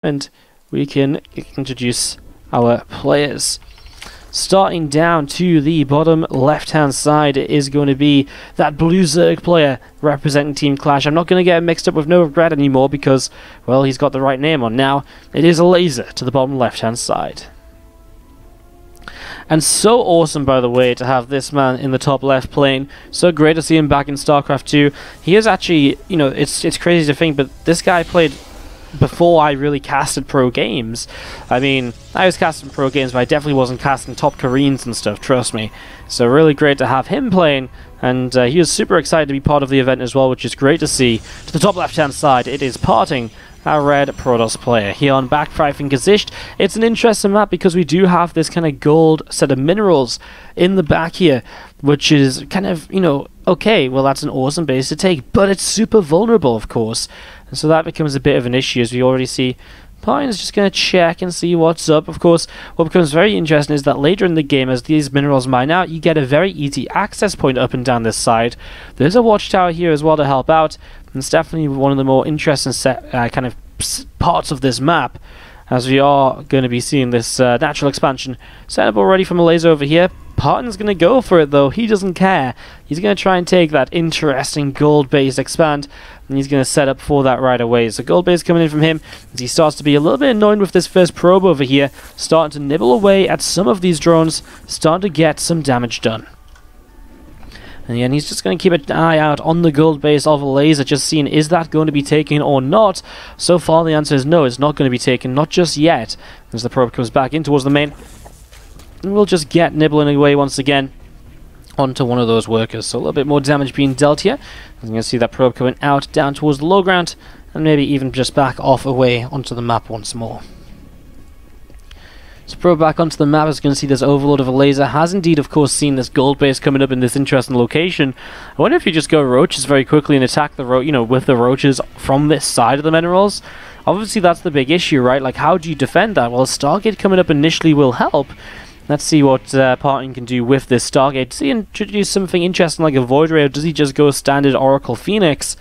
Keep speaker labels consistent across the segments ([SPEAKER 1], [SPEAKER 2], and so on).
[SPEAKER 1] and we can introduce our players. Starting down to the bottom left hand side is going to be that blue Zerg player representing Team Clash. I'm not going to get mixed up with No Regret anymore because, well, he's got the right name on now. It is Elazer to the bottom left hand side. And so awesome, by the way, to have this man in the top left playing. So great to see him back in StarCraft 2. He is actually, you know, it's crazy to think, but this guy played before I really casted pro games. I mean, I was casting pro games, but I definitely wasn't casting top Koreans and stuff, trust me. So really great to have him playing, and he was super excited to be part of the event as well, which is great to see. To the top left-hand side, it is PartinG, our red Protoss player. Here on Backpfeifen Gesicht, it's an interesting map because we do have this kind of gold set of minerals in the back here, which is kind of, you know, okay, well that's an awesome base to take, but it's super vulnerable, of course. And so that becomes a bit of an issue, as we already see. PartinG is just going to check and see what's up. Of course, what becomes very interesting is that later in the game, as these minerals mine out, you get a very easy access point up and down this side. There's a watchtower here as well to help out, and it's definitely one of the more interesting kind of parts of this map, as we are going to be seeing this natural expansion set up already from Elazer over here. PartinG's going to go for it though. He doesn't care. He's going to try and take that interesting gold base expand, and he's going to set up for that right away. So gold base coming in from him as he starts to be a little bit annoyed with this first probe over here, starting to nibble away at some of these drones, starting to get some damage done. And again, he's just going to keep an eye out on the gold base of Elazer, just seeing is that going to be taken or not. So far the answer is no, it's not going to be taken, not just yet. As the probe comes back in towards the main, and we'll just get nibbling away once again onto one of those workers. So a little bit more damage being dealt here. As you can see that probe coming out down towards the low ground, and maybe even just back off away onto the map once more. So probe back onto the map, as you can see this overload of Elazer has indeed of course seen this gold base coming up in this interesting location. I wonder if you just go roaches very quickly and attack the with the roaches from this side of the minerals. Obviously that's the big issue, right? Like, how do you defend that? Well, a Stargate coming up initially will help. Let's see what PartinG can do with this Stargate. Does he introduce something interesting like a Void Ray, or does he just go standard Oracle Phoenix?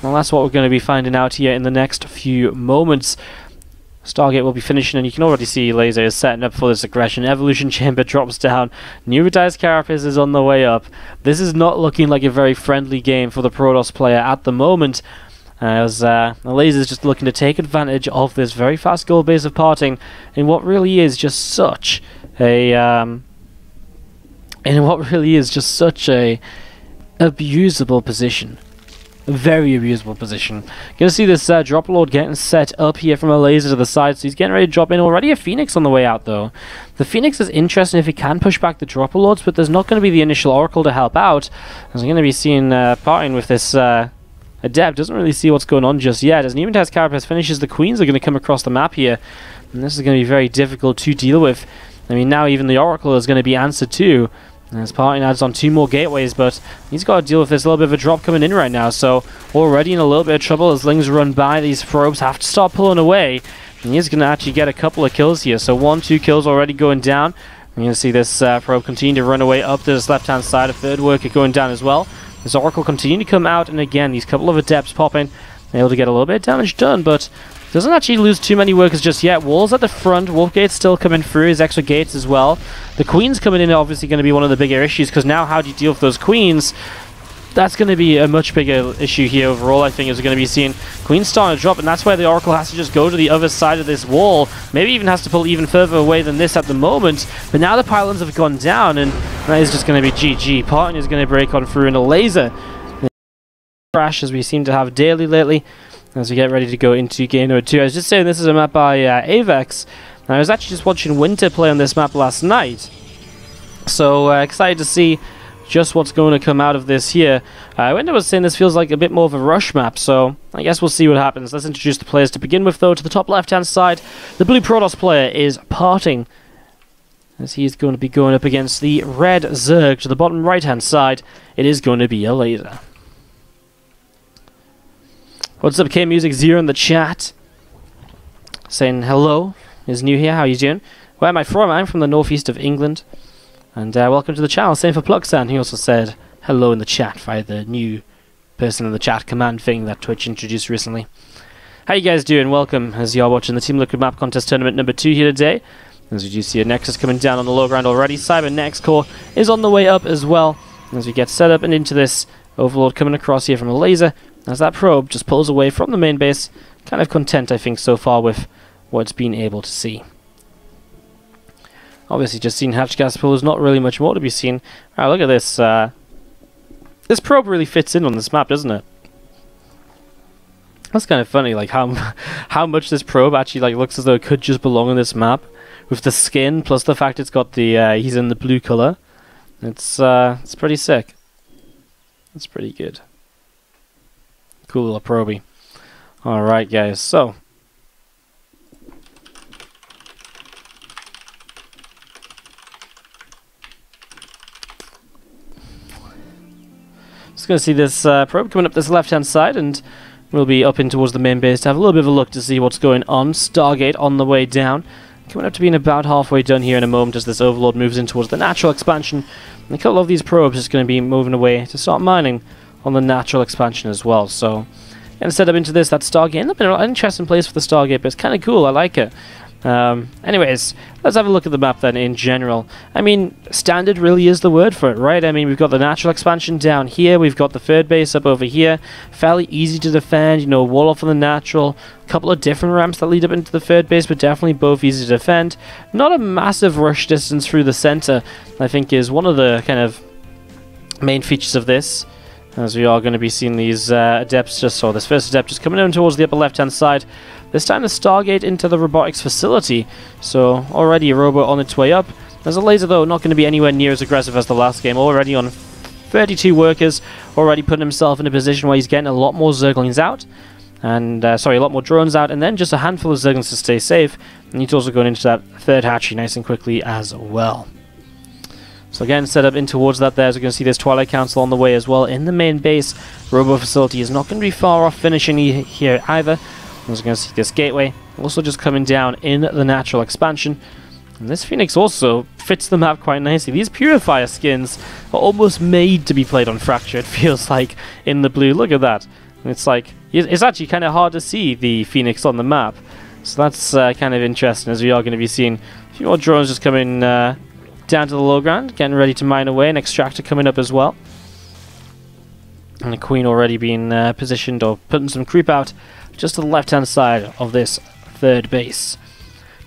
[SPEAKER 1] Well, that's what we're going to be finding out here in the next few moments. Stargate will be finishing, and you can already see Elazer is setting up for this aggression. Evolution Chamber drops down. Neurodized Carapace is on the way up. This is not looking like a very friendly game for the Protoss player at the moment, as Elazer is just looking to take advantage of this very fast gold base of PartinG in what really is just such a abusable position. A very abusable position. Gonna see this drop lord getting set up here from Elazer to the side, so he's getting ready to drop in. Already a Phoenix on the way out though. The Phoenix is interesting if he can push back the drop lords, but there's not going to be the initial Oracle to help out. As we're going to be seeing PartinG with this Adept doesn't really see what's going on just yet. As Neurodized Carapace finishes, the Queens are going to come across the map here, and this is going to be very difficult to deal with. I mean, now even the Oracle is going to be answered too, as PartinG adds on 2 more gateways, but he's got to deal with this little bit of a drop coming in right now, so already in a little bit of trouble as Lings run by. These probes have to start pulling away, and he's going to actually get a couple of kills here, so 1-2 kills already going down. You're going to see this probe continue to run away up to this left-hand side, a third worker going down as well. This Oracle continue to come out, and again, these couple of Adepts popping, able to get a little bit of damage done, but doesn't actually lose too many workers just yet. Walls at the front, Wolfgate's still coming through, his extra gates as well. The Queens coming in are obviously going to be one of the bigger issues, because now how do you deal with those Queens? That's going to be a much bigger issue here overall, I think, as we're going to be seeing Queens starting to drop, and that's where the Oracle has to just go to the other side of this wall. Maybe even has to pull even further away than this at the moment, but now the pylons have gone down, and that is just going to be GG. PartinG is going to break on through, and Elazer crash, as we seem to have daily lately, as we get ready to go into game number 2. I was just saying this is a map by Avex, and I was actually just watching Winter play on this map last night, so excited to see just what's going to come out of this here. Winter was saying this feels like a bit more of a rush map, so I guess we'll see what happens. Let's introduce the players to begin with though. To the top left hand side, the blue Protoss player is PartinG, as he's going to be going up against the red Zerg. To the bottom right hand side, it is going to be Elazer. What's up, K-Music Zero in the chat? Saying hello, is new here, how you doing? Where am I from? I'm from the northeast of England. And welcome to the channel. Same for Plugsan, he also said hello in the chat via the new person in the chat command thing that Twitch introduced recently. How you guys doing? Welcome as you are watching the Team Liquid Map Contest Tournament number 2 here today. As you do see a Nexus coming down on the low ground already. Cyber Next Core is on the way up as well. As we get set up and into this Overlord coming across here from Elazer. As that probe just pulls away from the main base. Kind of content, I think, so far with what it's been able to see. Obviously, just seeing hatch gas pools, not really much more to be seen. Alright, look at this. This probe really fits in on this map, doesn't it? That's kind of funny, like how much this probe actually like looks as though it could just belong on this map, with the skin plus the fact it's got the he's in the blue color. It's pretty sick. It's pretty good. Cool little probey. All right, guys. So. Just going to see this probe coming up this left-hand side, and we'll be up in towards the main base to have a little bit of a look to see what's going on. Stargate on the way down. Coming up to being about halfway done here in a moment as this Overlord moves in towards the natural expansion. And a couple of these probes is going to be moving away to start mining on the natural expansion as well. So, getting set up into this, that Stargate. Ended up in an interesting place for the Stargate, but it's kind of cool. I like it. Anyways, let's have a look at the map then in general. I mean, standard really is the word for it, right? I mean, we've got the natural expansion down here, we've got the third base up over here, fairly easy to defend, you know, wall off on the natural, a couple of different ramps that lead up into the third base, but definitely both easy to defend. Not a massive rush distance through the center, I think is one of the kind of main features of this. As we are going to be seeing these adepts just saw this first adept just coming in towards the upper left-hand side. This time the Stargate into the robotics facility. So already a robot on its way up. There's a Elazer though, not going to be anywhere near as aggressive as the last game. Already on 32 workers. Already putting himself in a position where he's getting a lot more Zerglings out. And, sorry, a lot more drones out. And then just a handful of Zerglings to stay safe. And he's also going into that third hatchery nice and quickly as well. So again, set up in towards that there, as we're going to see this Twilight Council on the way as well. In the main base, Robo Facility is not going to be far off finishing here either. As we're going to see this gateway, also just coming down in the natural expansion. And this Phoenix also fits the map quite nicely. These Purifier skins are almost made to be played on Fracture, it feels like, in the blue. Look at that. It's like, it's actually kind of hard to see the Phoenix on the map. So that's kind of interesting, as we are going to be seeing a few more drones just coming down to the low ground, getting ready to mine away. An extractor coming up as well. And a queen already being positioned or putting some creep out just to the left-hand side of this third base.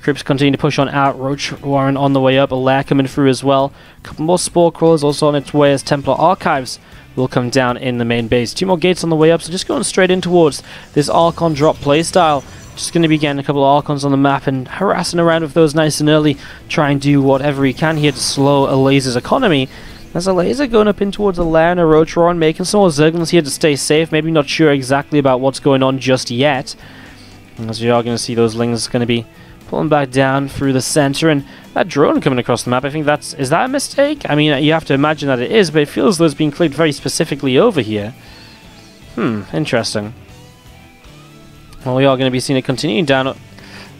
[SPEAKER 1] Creeps continue to push on out. Roach Warren on the way up. A lair coming through as well. A couple more Spore Crawlers also on its way as Templar Archives will come down in the main base. 2 more gates on the way up, so just going straight in towards this Archon drop playstyle. Just going to be getting a couple of Archons on the map and harassing around with those nice and early. Try and do whatever he can here to slow Elazer's economy. There's a Elazer going up in towards a lair and a Roach Warren, making some more Zerglings here to stay safe. Maybe not sure exactly about what's going on just yet. As we are going to see those Lings going to be pulling back down through the center. And that drone coming across the map, I think that's... Is that a mistake? I mean, you have to imagine that it is, but it feels as though it's being clicked very specifically over here. Interesting. Well, we are going to be seeing it continuing down.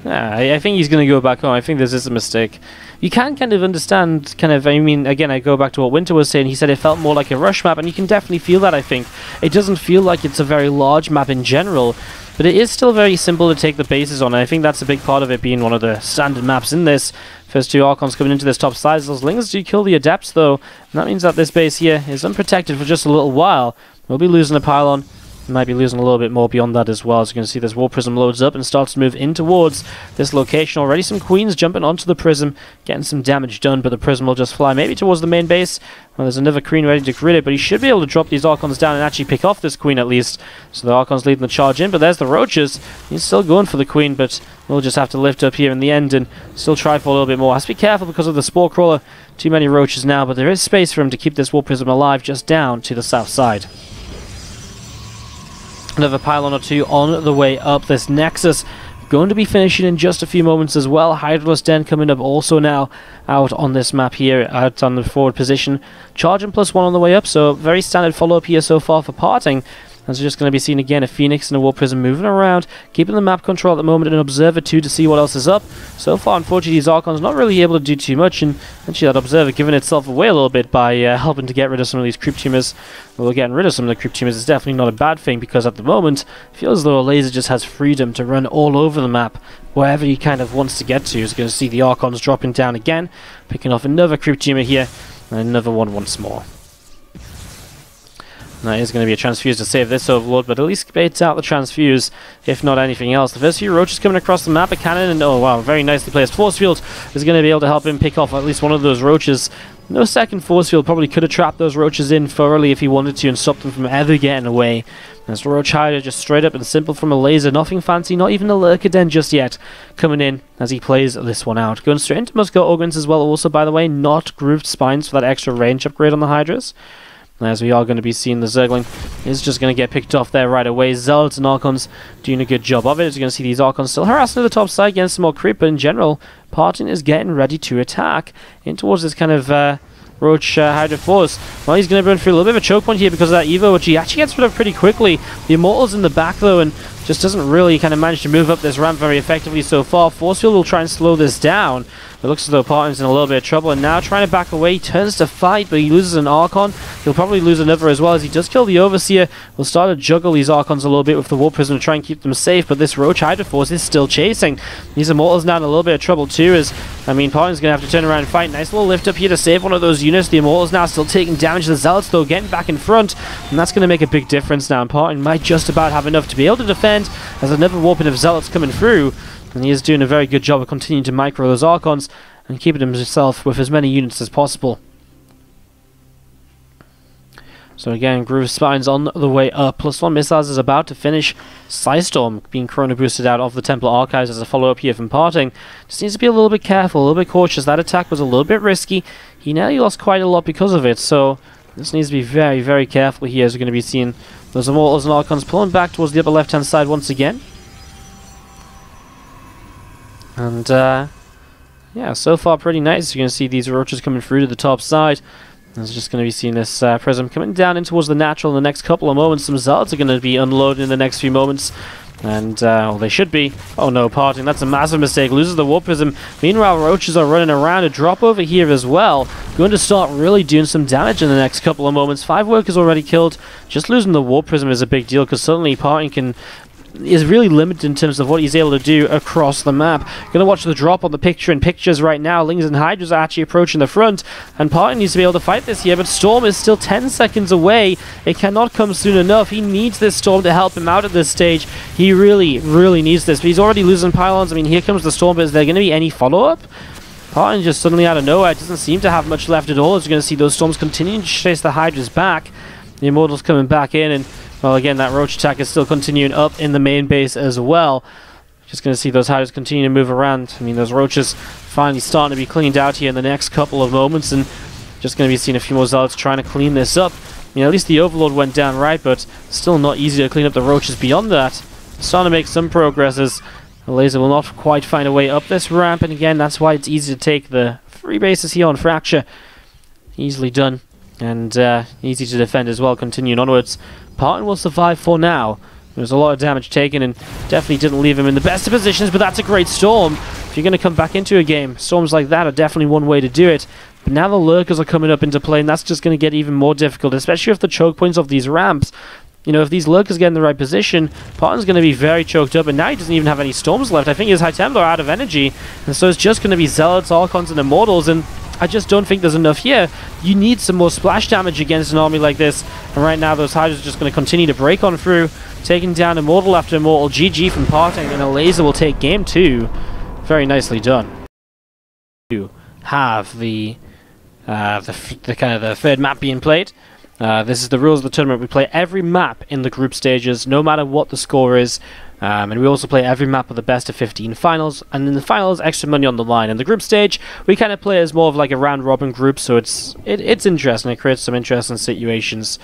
[SPEAKER 1] I think he's going to go back home. I think this is a mistake. You can kind of understand, I mean, again, I go back to what Winter was saying. He said it felt more like a rush map, and you can definitely feel that, I think. It doesn't feel like it's a very large map in general, but it is still very simple to take the bases on, and I think that's a big part of it being one of the standard maps in this. First 2 Archons coming into this top side. Those Lings do kill the Adepts, though, and that means that this base here is unprotected for just a little while. We'll be losing a pylon. Might be losing a little bit more beyond that as well. As you can see, this War Prism loads up and starts to move in towards this location. Already some Queens jumping onto the Prism, getting some damage done, but the Prism will just fly maybe towards the main base. Well, there's another Queen ready to crit it, but he should be able to drop these Archons down and actually pick off this Queen at least. So the Archons leading the charge in, but there's the Roaches. He's still going for the Queen, but we'll just have to lift up here in the end and still try for a little bit more. Has to be careful because of the Spore Crawler. Too many Roaches now, but there is space for him to keep this War Prism alive just down to the south side. Another pylon or 2 on the way up. This Nexus going to be finishing in just a few moments as well. Hydralis Den coming up also now out on this map here, out on the forward position. Charging +1 on the way up, so very standard follow-up here so far for PartinG. As we're just going to be seeing again a Phoenix and a War Prism moving around, keeping the map control at the moment, and an Observer too to see what else is up. So far, unfortunately, Zarkon's not really able to do too much, and actually that Observer giving itself away a little bit by helping to get rid of some of these creep tumors. Well, getting rid of some of the creep tumors is definitely not a bad thing, because at the moment, it feels as though Elazer just has freedom to run all over the map, wherever he kind of wants to get to. He's going to see the Archons dropping down again, picking off another creep tumor here, and another one once more. That is going to be a transfuse to save this Overlord, but at least baits out the transfuse, if not anything else. The first few roaches coming across the map, a cannon, and oh wow, very nicely placed force field is going to be able to help him pick off at least one of those roaches. No second force field, probably could have trapped those roaches in thoroughly if he wanted to and stopped them from ever getting away. As Roach Hider just straight up and simple from Elazer, nothing fancy, not even a Lurker Den just yet, coming in as he plays this one out. Going straight into Musket Augments as well, also by the way, not grooved spines for that extra range upgrade on the Hydras. As we are going to be seeing the Zergling is just going to get picked off there right away. Zealots and Archons doing a good job of it. As you're going to see these Archons still harassing to the top side, getting some more creep, but in general, PartinG is getting ready to attack in towards this kind of Roach Hydra force. Well, he's going to burn through a little bit of a choke point here because of that Evo, which he actually gets rid of pretty quickly. The Immortal's in the back though, and just doesn't really kind of manage to move up this ramp very effectively so far. Force Field will try and slow this down. It looks as though PartinG's in a little bit of trouble, and now trying to back away, he turns to fight, but he loses an Archon. He'll probably lose another as well, as he does kill the Overseer. We'll start to juggle these Archons a little bit with the War Prism to try and keep them safe, but this Roach Hydra force is still chasing. These Immortals now in a little bit of trouble too, as, I mean, PartinG's going to have to turn around and fight. Nice little lift up here to save one of those units. The Immortals now still taking damage. The Zealots though getting back in front, and that's going to make a big difference now, and PartinG might just about have enough to be able to defend, as another warping of Zealots coming through, and he is doing a very good job of continuing to micro those Archons and keeping himself with as many units as possible. So again, Groove Spine's on the way up. +1 missiles is about to finish. Psystorm being chrono boosted out of the Temple Archives as a follow-up here from PartinG. Just needs to be a little bit careful, a little bit cautious. That attack was a little bit risky. He nearly lost quite a lot because of it, so this needs to be very, very careful here, as we're going to be seeing those Immortals and Archons pulling back towards the upper left-hand side once again. And yeah, so far pretty nice. You're going to see these roaches coming through to the top side. There's just going to be seeing this Prism coming down in towards the natural in the next couple of moments. Some Zealots are going to be unloaded in the next few moments. And, well, they should be. Oh no, PartinG, that's a massive mistake. Loses the War Prism. Meanwhile, roaches are running around. A drop over here as well. Going to start really doing some damage in the next couple of moments. 5 workers already killed. Just losing the War Prism is a big deal, because suddenly PartinG is really limited in terms of what he's able to do across the map. Gonna watch the drop on the pictures right now. Lings and Hydras are actually approaching the front, and PartinG needs to be able to fight this here, but Storm is still 10 seconds away. It cannot come soon enough. He needs this Storm to help him out at this stage. He really, really needs this, but he's already losing pylons. I mean, here comes the Storm, but is there going to be any follow-up? PartinG just suddenly out of nowhere doesn't seem to have much left at all, as you're going to see those Storms continuing to chase the Hydras back. The Immortals coming back in, and well, again, that Roach attack is still continuing up in the main base as well. Just going to see those Hydras continue to move around. I mean, those Roaches finally starting to be cleaned out here in the next couple of moments, and just going to be seeing a few more Zealots trying to clean this up. I mean, at least the Overlord went down right, but still not easy to clean up the Roaches beyond that. Starting to make some progress, as Elazer will not quite find a way up this ramp, and again, that's why it's easy to take the 3 bases here on Fracture. Easily done, and easy to defend as well, continuing onwards. PartinG will survive for now. There's a lot of damage taken, and definitely didn't leave him in the best of positions, but that's a great Storm. If you're going to come back into a game, storms like that are definitely one way to do it. But now the Lurkers are coming up into play, and that's just going to get even more difficult, especially with the choke points of these ramps. You know, if these Lurkers get in the right position, PartinG's going to be very choked up, and now he doesn't even have any Storms left. I think his High Templar are out of energy, and so it's just going to be Zealots, Archons, and Immortals, and I just don't think there's enough here. You need some more splash damage against an army like this, and right now those Hydras are just going to continue to break on through, taking down Immortal after Immortal. GG from PartinG, and Elazer will take game 2. Very nicely done. To have the kind of the third map being played. This is the rules of the tournament. We play every map in the group stages, no matter what the score is. And we also play every map of the best of 15 finals, and in the finals, extra money on the line. In the group stage, we kind of play as more of like a round-robin group, so it's interesting. It creates some interesting situations.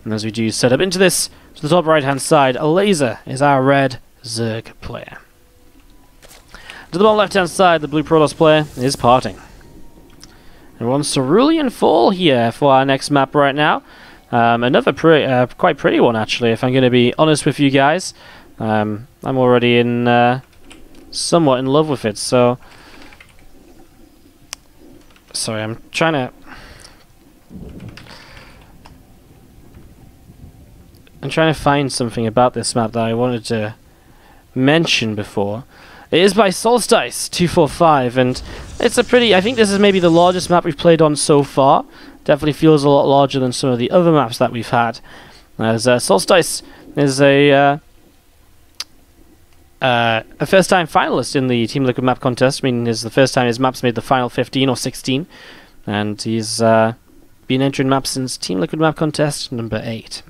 [SPEAKER 1] And as we do set up into this, to the top right-hand side, Elazer is our red Zerg player. To the bottom left-hand side, the blue Protoss player is PartinG. And we're on Cerulean Fall here for our next map right now. Another quite pretty one, actually, if I'm going to be honest with you guys. I'm already in somewhat in love with it, so... Sorry, I'm trying to find something about this map that I wanted to mention before. It is by Solstice 245, and it's a pretty... I think this is maybe the largest map we've played on so far. Definitely feels a lot larger than some of the other maps that we've had. As Solstice is a first-time finalist in the Team Liquid map contest. I mean, it's the first time his map's made the final 15 or 16, and he's been entering maps since Team Liquid map contest number 8.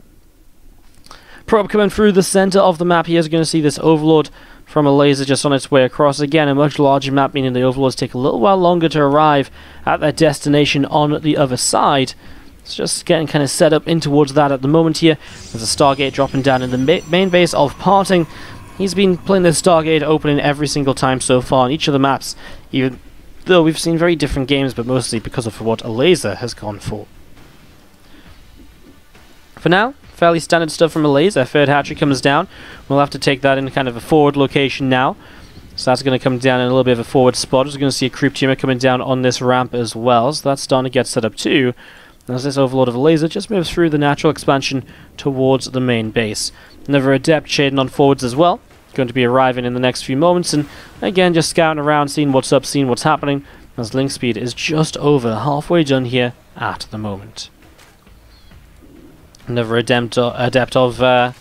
[SPEAKER 1] Probe coming through the center of the map here is going to see this Overlord from Elazer just on its way across. Again, a much larger map, meaning the Overlords take a little while longer to arrive at their destination on the other side. It's just getting kind of set up in towards that at the moment here. There's a Stargate dropping down in the main base of PartinG. He's been playing this Stargate opening every single time so far on each of the maps, even though we've seen very different games, but mostly because of what Elazer has gone for. For now, fairly standard stuff from Elazer. Third hatchery comes down. We'll have to take that in kind of a forward location now. So that's going to come down in a little bit of a forward spot. We're going to see a creep tumor coming down on this ramp as well. So that's starting to get set up too. As this Overlord of Elazer just moves through the natural expansion towards the main base. Another Adept shading on forwards as well. Going to be arriving in the next few moments. And again, just scouting around, seeing what's up, seeing what's happening. As link speed is just over halfway done here at the moment. Another adept of our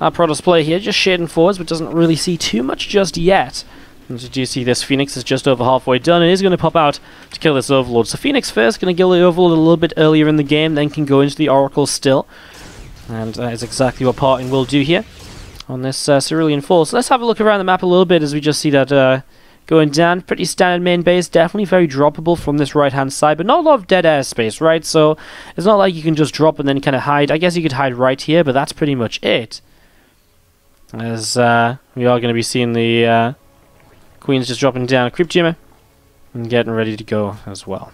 [SPEAKER 1] Protoss player here, just shading forwards, but doesn't really see too much just yet. And you do see this Phoenix is just over halfway done and is going to pop out to kill this Overlord. So Phoenix first, going to kill the Overlord a little bit earlier in the game, then can go into the Oracle still. And that is exactly what PartinG will do here on this Cerulean Fall. So let's have a look around the map a little bit as we just see that going down. Pretty standard main base, definitely very droppable from this right-hand side, but not a lot of dead airspace, right? So it's not like you can just drop and then kind of hide. I guess you could hide right here, but that's pretty much it. As we are going to be seeing the Queens just dropping down a creep tumor and getting ready to go as well.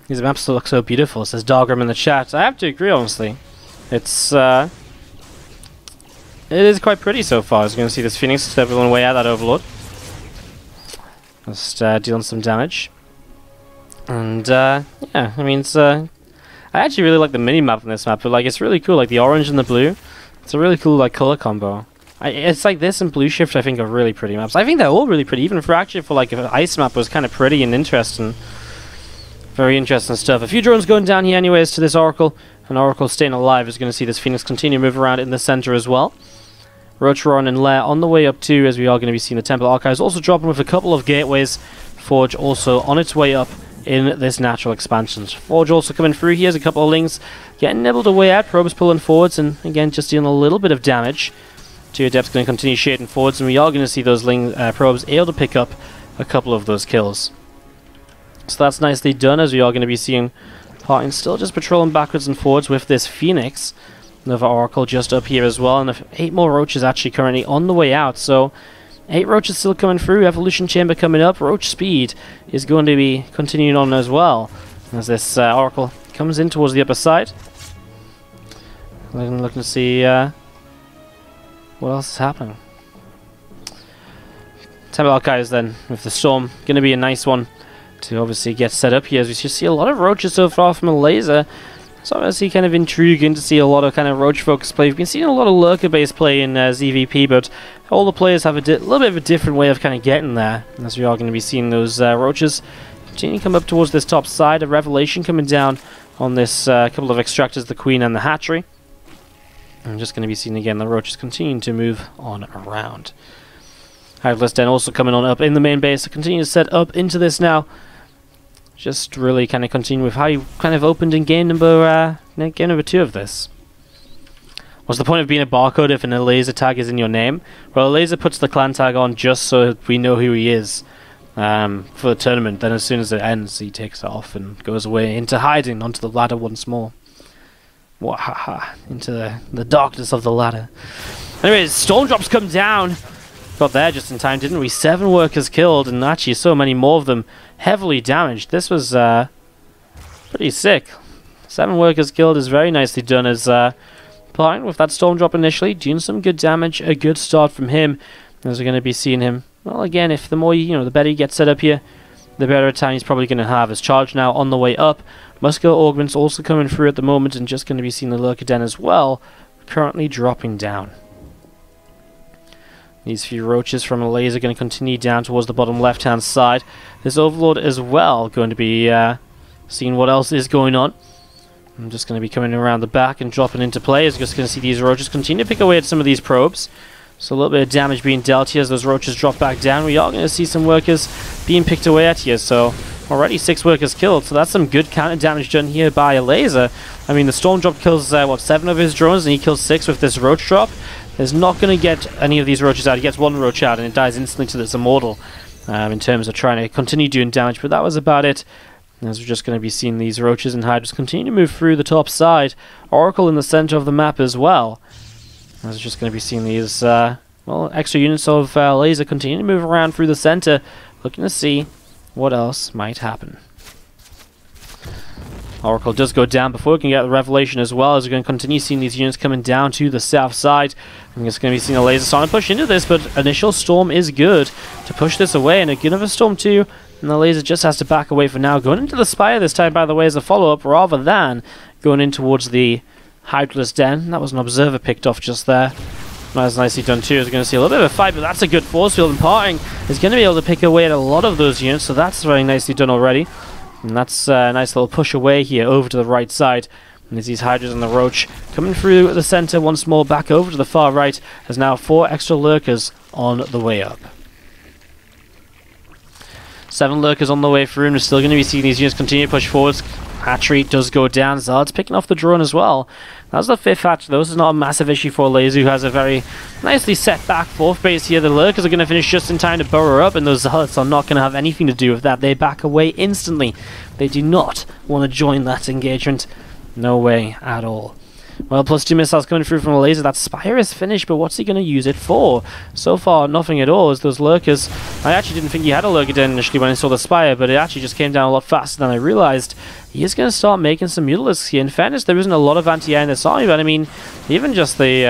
[SPEAKER 1] These maps look so beautiful, says Doggram in the chat. I have to agree, honestly. It's it is quite pretty so far. As you're going to see this Phoenix step one way out that Overlord. Just dealing some damage. And yeah, I mean, it's I actually really like the mini map on this map, but like it's really cool, like the orange and the blue. It's a really cool like color combo. It's like this and Blue Shift I think are really pretty maps. I think they're all really pretty, even for actually for like an ice map was kind of pretty and interesting. Very interesting stuff. A few drones going down here anyways to this Oracle. And Oracle staying alive is going to see this Phoenix continue to move around in the center as well. Rocharon and Lair on the way up too, as we are going to be seeing the Temple Archives also dropping with a couple of gateways. Forge also on its way up in this natural expansion. Forge also coming through here as a couple of links getting nibbled away at. Probes pulling forwards and again just dealing a little bit of damage. Two Adepts going to continue shading forwards and we are going to see those probes able to pick up a couple of those kills. So that's nicely done, as we are going to be seeing PartinG still just patrolling backwards and forwards with this Phoenix. Another Oracle just up here as well, and 8 more Roaches actually currently on the way out. So 8 Roaches still coming through, Evolution Chamber coming up, Roach Speed is going to be continuing on as well. As this Oracle comes in towards the upper side. Looking to see what else is happening. Temple Archives then, with the Storm, going to be a nice one to obviously get set up here, as we just see a lot of Roaches so far from Elazer. So obviously kind of intriguing to see a lot of kind of Roach focused play. We've been seeing a lot of lurker based play in ZvP, but all the players have a little bit of a different way of kind of getting there, as we are going to be seeing those Roaches continue to come up towards this top side. A Revelation coming down on this couple of Extractors, the Queen and the Hatchery. I'm just going to be seeing again the Roaches continuing to move on around. Hiveless Den also coming on up in the main base to continue to set up into this now. Just really kind of continue with how you kind of opened in game number 2 of this. What's the point of being a barcode if an Elazer tag is in your name? Well, Elazer puts the clan tag on just so we know who he is for the tournament. Then as soon as it ends, he takes it off and goes away into hiding onto the ladder once more. Wahaha, into the darkness of the ladder. Anyways, storm drops come down. Got there just in time, didn't we? 7 workers killed, and actually so many more of them heavily damaged. This was pretty sick. 7 workers killed is very nicely done as Partin with that storm drop initially, doing some good damage. A good start from him, as we're going to be seeing him. Well, again, if the more the better he gets set up here, the better time he's probably going to have. His charge now on the way up. Muscular augments also coming through at the moment, and just going to be seeing the lurker den as well, currently dropping down. These few roaches from Elazer are going to continue down towards the bottom left-hand side. This Overlord as well going to be seeing what else is going on. I'm just going to be coming around the back and dropping into play. As you're just going to see these roaches continue to pick away at some of these probes. So a little bit of damage being dealt here as those roaches drop back down. We are going to see some workers being picked away at here. So already 6 workers killed. So that's some good counter damage done here by Elazer. I mean, the storm drop kills, 7 of his drones, and he kills 6 with this roach drop. Is not going to get any of these roaches out. He gets 1 roach out and it dies instantly to this immortal in terms of trying to continue doing damage. But that was about it. As we're just going to be seeing these roaches and hydras continue to move through the top side. Oracle in the center of the map as well. As we're just going to be seeing these extra units of Elazer continue to move around through the center, looking to see what else might happen. Oracle does go down before we can get the revelation as well, as we're going to continue seeing these units coming down to the south side. I'm just going to be seeing Elazer starting to push into this, but initial storm is good to push this away, and a good of a storm too. And the Elazer just has to back away for now. Going into the Spire this time, by the way, as a follow-up, rather than going in towards the Hydra's den. That was an observer picked off just there. That was nicely done too. As we're going to see a little bit of a fight, but that's a good force field, and Parting is going to be able to pick away at a lot of those units, so that's very nicely done already. And that's a nice little push away here over to the right side. And there's these Hydras and the Roach coming through the center once more, back over to the far right. There's now 4 extra lurkers on the way up. 7 lurkers on the way through, and we're still going to be seeing these units continue to push forwards. Hatchery does go down. Zard's picking off the drone as well. That's the 5th hatchery, though. This is not a massive issue for Elazer, who has a very nicely set back 4th base here. The lurkers are going to finish just in time to burrow up, and those Zealots are not going to have anything to do with that. They back away instantly. They do not want to join that engagement. No way at all. Well, +2 missiles coming through from Elazer. That Spire is finished, but what's he going to use it for? So far, nothing at all, as those lurkers... I actually didn't think he had a lurker den initially when I saw the Spire, but it actually just came down a lot faster than I realized. He is going to start making some Mutalisks here. In fairness, there isn't a lot of anti-air in this army, but I mean, even just the,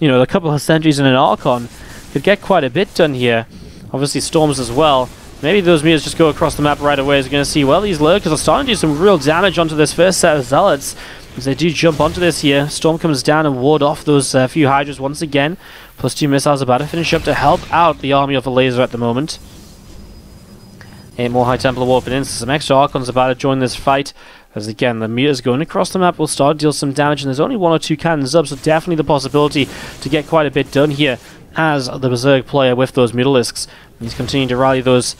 [SPEAKER 1] a couple of sentries and an Archon could get quite a bit done here. Obviously, Storms as well. Maybe those meters just go across the map right away, as we're going to see, well, these lurkers are starting to do some real damage onto this first set of Zealots. As they do jump onto this here, Storm comes down and ward off those few Hydras once again. +2 missiles about to finish up to help out the army of Elazer at the moment. 8 more High Templar warping in, so some extra Archons about to join this fight. As again, the meters going across the map will start to deal some damage, and there's only 1 or 2 cannons up, so definitely the possibility to get quite a bit done here as the Berserk player with those Mutalisks. He's continuing to rally those.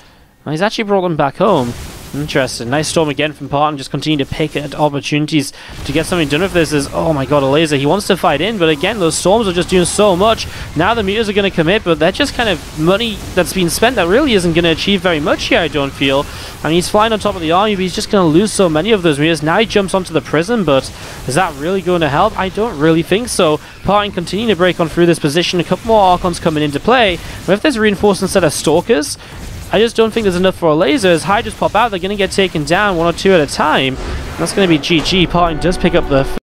[SPEAKER 1] Well, he's actually brought them back home. Interesting. Nice storm again from Partin, just continue to pick at opportunities to get something done with this. Is, oh my god, Elazer, he wants to fight in, but again, those storms are just doing so much. Now the meters are going to commit, but they're just kind of money that's been spent that really isn't going to achieve very much here, I don't feel. I mean, he's flying on top of the army, but he's just going to lose so many of those meters. Now he jumps onto the prison, but is that really going to help? I don't really think so. Partin continuing to break on through this position. A couple more Archons coming into play. With this reinforced instead of Stalkers, I just don't think there's enough for Elazer. As Hydras pop out, they're going to get taken down 1 or 2 at a time. That's going to be GG. Partin does pick up the